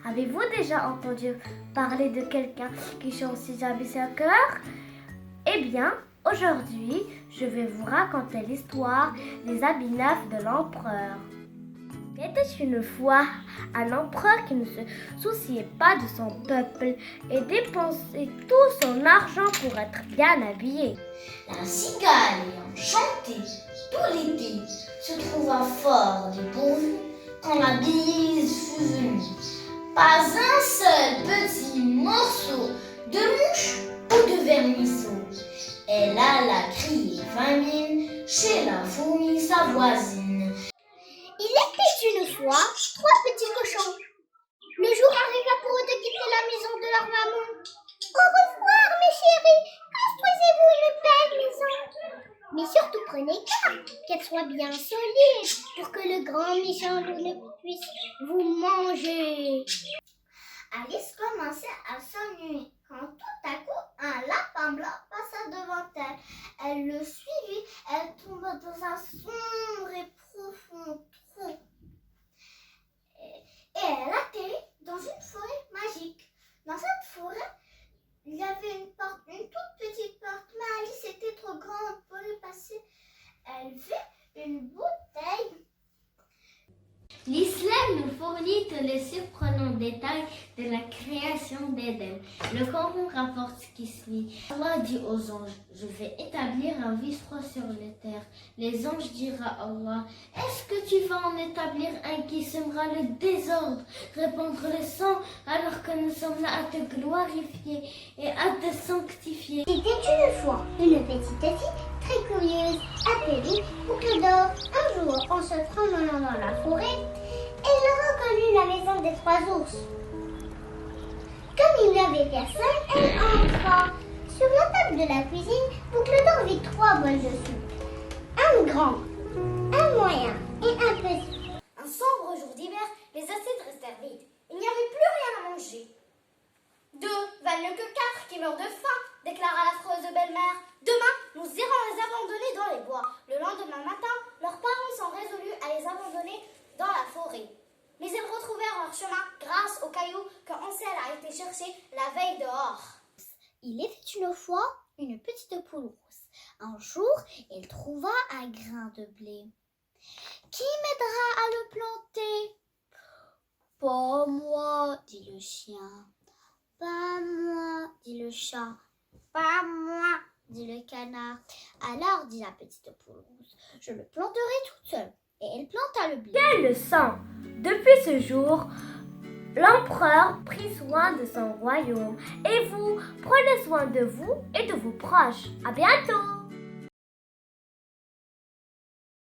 avez-vous déjà entendu parler de quelqu'un qui change ses habits 5 heures? Eh bien, aujourd'hui, je vais vous raconter l'histoire des habits neufs de l'empereur. Il était une fois un empereur qui ne se souciait pas de son peuple et dépensait tout son argent pour être bien habillé. La cigale ayant chanté tout l'été se trouva fort dépourvue quand la bise fut venue. Pas un seul petit morceau de mouche ou de vermisseau. Elle alla crier famine chez la fourmi sa voisine. Il était une fois 3 petits cochons. Le jour arriva pour eux de quitter la maison de leur maman. Au revoir, mes chéris. Construisez-vous une belle maison. Mais surtout prenez garde qu'elle soit bien solide pour que le grand méchant loup ne puisse vous manger. Alice commençait à s'ennuyer quand tout à coup un lapin blanc passa devant elle. Elle le suivit, elle tomba dans un sombre et profond trou. Et elle atterrit dans une forêt magique. Dans cette forêt, il y avait une porte, une toute petite porte, mais Alice était trop grande pour y passer. Elle vit une bouteille. L'islam nous fournit tous les surprenants détails de la création d'Éden. Le Coran rapporte ce qui suit. Allah dit aux anges, je vais établir un vice-roi sur les terres. Les anges dirent à Allah, est-ce que tu vas en établir un qui sèmera le désordre, répandre le sang, alors que nous sommes là à te glorifier et à te sanctifier? C'était une fois une petite fille très curieuse appelée Boucle d'Or. Un jour, en se promenant dans la forêt, elle reconnut la maison des 3 ours. Comme il n'y avait personne, elle entra. Sur la table de la cuisine, Boucle d'Or vit 3 bols de soupe. Un grand, un moyen et un petit. Un sombre jour d'hiver, les assiettes restèrent vides. Il n'y avait plus rien à manger. 2 valent mieux que 4 qui meurent de faim, déclara l'affreuse belle-mère. Demain, nous irons les abandonner dans les bois. Le lendemain matin, leurs parents sont résolus à les abandonner dans la forêt. Mais ils retrouvèrent leur chemin grâce aux cailloux que Hansel a été chercher la veille dehors. Il était une fois une petite poule rousse. Un jour, elle trouva un grain de blé. Qui m'aidera à le planter? Pas moi, dit le chien. Pas moi, dit le chat. Pas moi, dit le canard. Alors, dit la petite poule rousse, je le planterai toute seule. Et elle planta le blé. Quelle leçon! Depuis ce jour, l'empereur prit soin de son royaume. Et vous, prenez soin de vous et de vos proches. À bientôt!